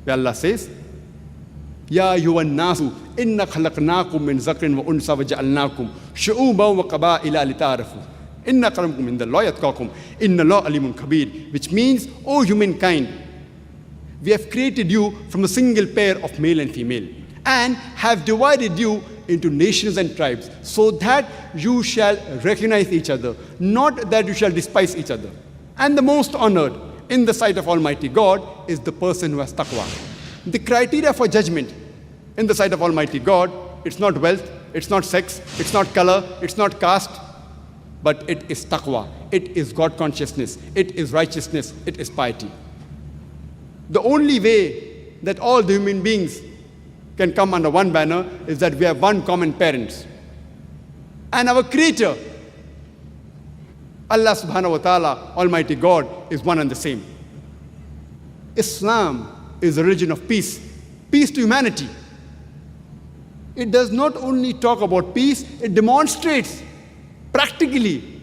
where Allah says, Ya ayyuhan nasu inna khalaqnakum min zakrin wa unsa wa ja'alnakum shu'uban wa qaba'ila lita'arafu. Inna akramakum indallahi atqakum. Inna Allaha alimun kabir. Which means, O humankind, we have created you from a single pair of male and female, and have divided you into nations and tribes, so that you shall recognize each other, not that you shall despise each other. And the most honored in the sight of Almighty God is the person who has taqwa. The criteria for judgment in the sight of Almighty God, it's not wealth, it's not sex, it's not color, it's not caste, but it is taqwa, it is God consciousness, it is righteousness, it is piety. The only way that all the human beings can come under one banner is that we have one common parents. And our Creator, Allah subhanahu wa ta'ala, Almighty God, is one and the same. Islam is a religion of peace, peace to humanity. It does not only talk about peace, it demonstrates practically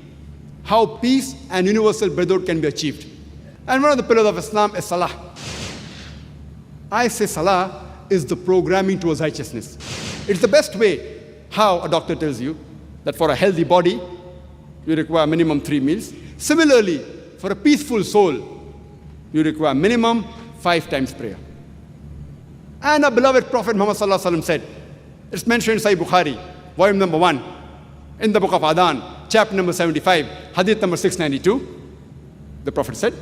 how peace and universal brotherhood can be achieved. And one of the pillars of Islam is Salah. I say Salah is the programming towards righteousness. It's the best way. How a doctor tells you that for a healthy body, you require minimum 3 meals. Similarly, for a peaceful soul, you require minimum 5 times prayer. And our beloved Prophet Muhammad sallallahu alaihi wasallam said, it's mentioned in Sahih Bukhari, volume number 1, in the book of Adhan, chapter number 75, hadith number 692. The Prophet said,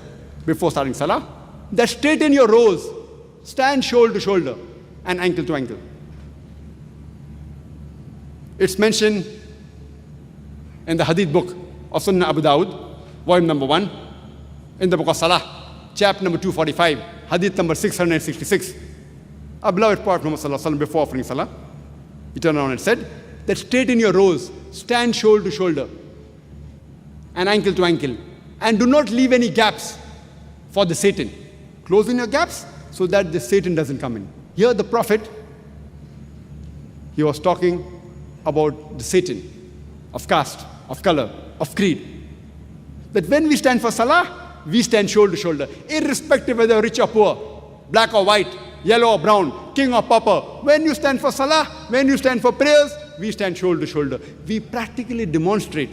before starting Salah, that straighten your rows, stand shoulder to shoulder and ankle to ankle. It's mentioned in the hadith book of Sunnah Abu Dawud, volume number 1, in the book of Salah, chapter number 245, hadith number 666. Our beloved Prophet Muhammad sallallahu alaihi wasallam, before offering Salah, he turned around and said that straighten your rows, stand shoulder to shoulder and ankle to ankle, and do not leave any gaps for the Satan. Close in your gaps so that the Satan doesn't come in. Here the Prophet, he was talking about the Satan of caste, of color, of creed. That when we stand for Salah, we stand shoulder to shoulder, irrespective whether rich or poor, black or white, yellow or brown, king or pauper. When you stand for Salah, when you stand for prayers, we stand shoulder to shoulder. We practically demonstrate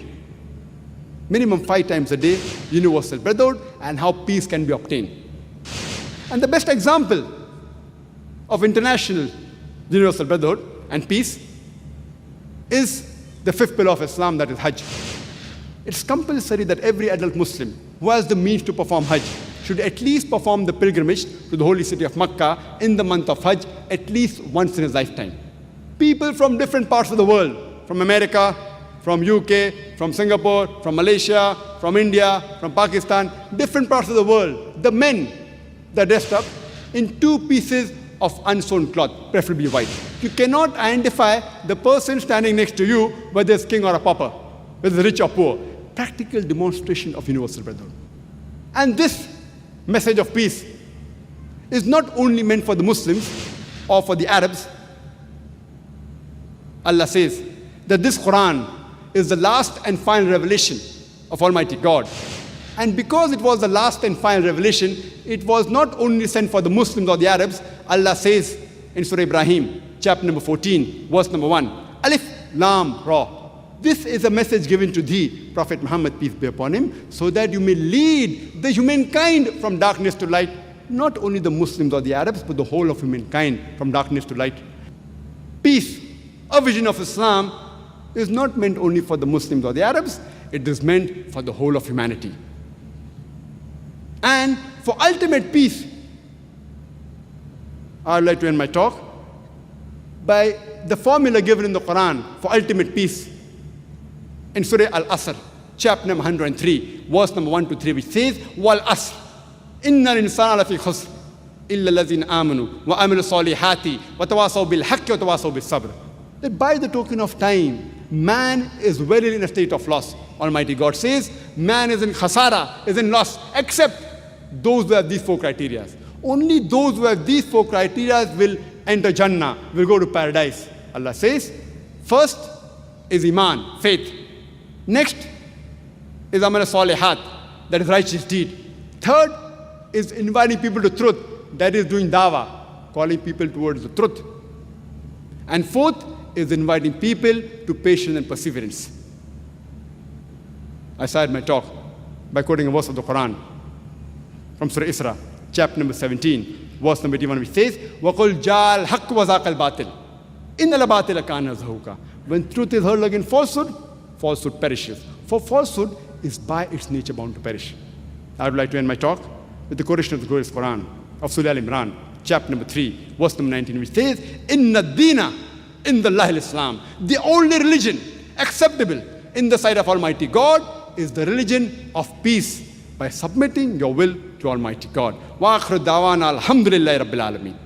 minimum 5 times a day universal brotherhood and how peace can be obtained. And the best example of international universal brotherhood and peace is the 5th pillar of Islam, that is Hajj. It's compulsory that every adult Muslim who has the means to perform Hajj should at least perform the pilgrimage to the holy city of Makkah in the month of Hajj at least once in his lifetime. People from different parts of the world, from America, from UK, from Singapore, from Malaysia, from India, from Pakistan, different parts of the world, the men, they're dressed up in 2 pieces of unsewn cloth, preferably white. You cannot identify the person standing next to you, whether it's king or a pauper, whether it's rich or poor. Practical demonstration of universal brotherhood. And this message of peace is not only meant for the Muslims or for the Arabs. Allah says that this Quran is the last and final revelation of Almighty God. And because it was the last and final revelation, it was not only sent for the Muslims or the Arabs. Allah says in Surah Ibrahim, chapter number 14, verse number 1, Alif, Lam, Ra. This is a message given to thee, Prophet Muhammad, peace be upon him, so that you may lead the humankind from darkness to light. Not only the Muslims or the Arabs, but the whole of humankind from darkness to light. Peace, a vision of Islam, is not meant only for the Muslims or the Arabs, it is meant for the whole of humanity. And for ultimate peace, I would like to end my talk by the formula given in the Quran for ultimate peace in Surah Al-Asr, chapter number 103, verse number 1 to 3, which says, Wal Asr, Inna l-insana lafi khusr, illa allazina amanu, wa amilu salihati, wa tawasaw bil haqqi wa tawasaw bil sabr. That by the token of time, man is very in a state of loss. Almighty God says, man is in khasara, is in loss, except those who have these 4 criteria. Only those who have these 4 criteria will enter Jannah, will go to paradise. Allah says, first is Iman, faith. Next is Amal Salihat, that is righteous deed. Third is inviting people to truth, that is doing dawah, calling people towards the truth. And fourth is inviting people to patience and perseverance. I started my talk by quoting a verse of the Quran from Surah Isra, chapter number 17, verse number 81, which says, وَقُلْ جَاءَ الْحَقُّ وَزَاقَ الْبَاطِلِ إِنَّ الْبَاطِلَ كَانَ زَهُوقًا. When truth is heard against falsehood, falsehood perishes. For falsehood is by its nature bound to perish. I would like to end my talk with the quotation of the glorious Quran of Surah Al-Imran, chapter number 3, verse number 19, which says, Inna Dina in the Islam. The only religion acceptable in the sight of Almighty God is the religion of peace, by submitting your will to Almighty God. Wa akhiru da'wana alhamdulillahi rabbil alameen.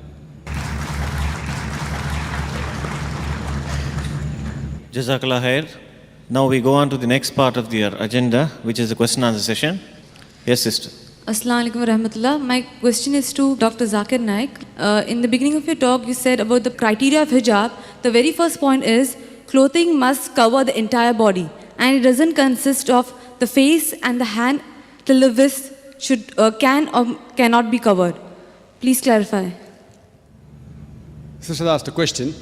Jazakallah khair. Now we go on to the next part of the agenda, which is the question and answer session. Yes, sister. Assalamu alaikum wa rahmatullah. My question is to Dr. Zakir Naik. In the beginning of your talk, you said about the criteria of hijab. The very first point is clothing must cover the entire body, and it doesn't consist of the face and the hand till the wrist can or cannot be covered. Please clarify. Sister asked a question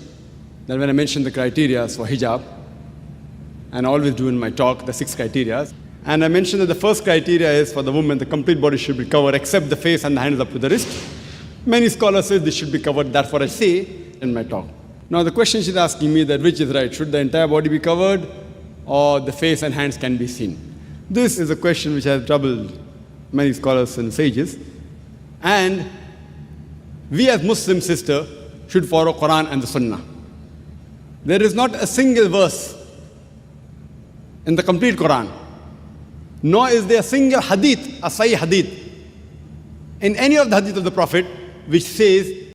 that when I mentioned the criteria for hijab, and I always do in my talk the 6 criteria, and I mentioned that the first criteria is for the woman, the complete body should be covered except the face and the hands up to the wrist. Many scholars say this should be covered, that's what I say in my talk. Now the question she's asking me that which is right, should the entire body be covered or the face and hands can be seen? This is a question which has troubled many scholars and sages, and we as Muslim sister should follow Quran and the Sunnah. There is not a single verse in the complete Quran, nor is there a single hadith, a sahih hadith, in any of the hadith of the Prophet which says